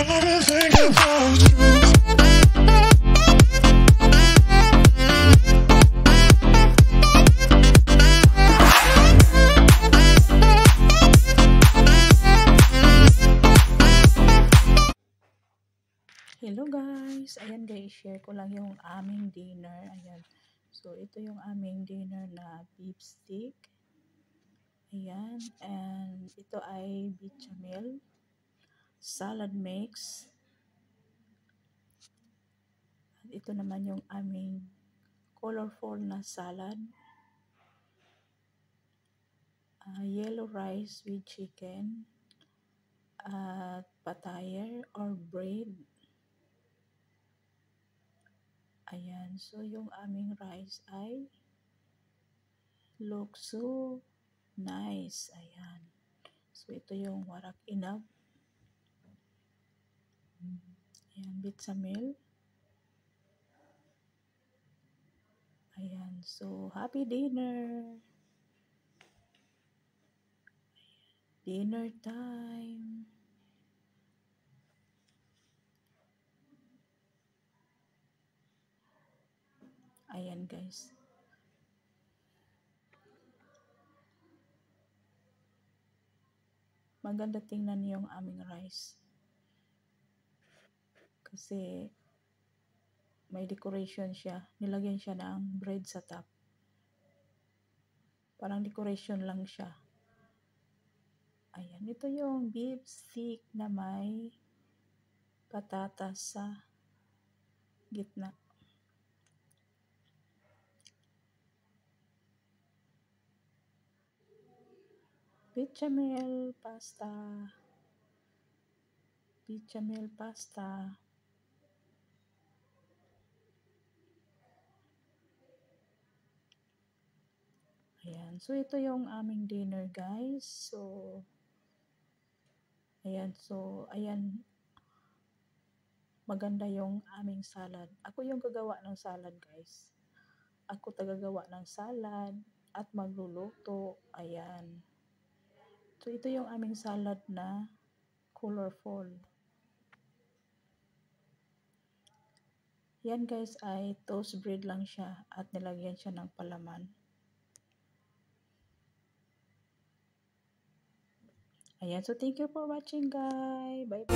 Hello guys! Ayan guys, share ko lang yung aming dinner. Ayan. So, ito yung aming dinner na beef steak. Ayan. And ito ay bechamel, salad mix. At ito naman yung aming colorful na salad. Yellow rice with chicken. At patayer or bread. Ayan. So, yung aming rice ay looks so nice. Ayan. So, ito yung warak inab. Ayan, bechamel. Ayan. So, happy dinner! Dinner time! Ayan guys. Maganda tingnan yung aming rice. Kasi may decoration siya. Nilagyan siya ng bread sa top. Parang decoration lang siya. Ayan. Ito yung beef steak na may patatas sa gitna. Bechamel pasta. Bechamel pasta. Ayan. So, ito yung aming dinner, guys. So, ayan. So, ayan. Maganda yung aming salad. Ako yung gagawa ng salad, guys. Ako tagagawa ng salad at magluluto. Ayan. So, ito yung aming salad na colorful. Yan, guys, ay toast bread lang siya at nilagyan siya ng palaman. Ayan. So, thank you for watching, guys. Bye-bye.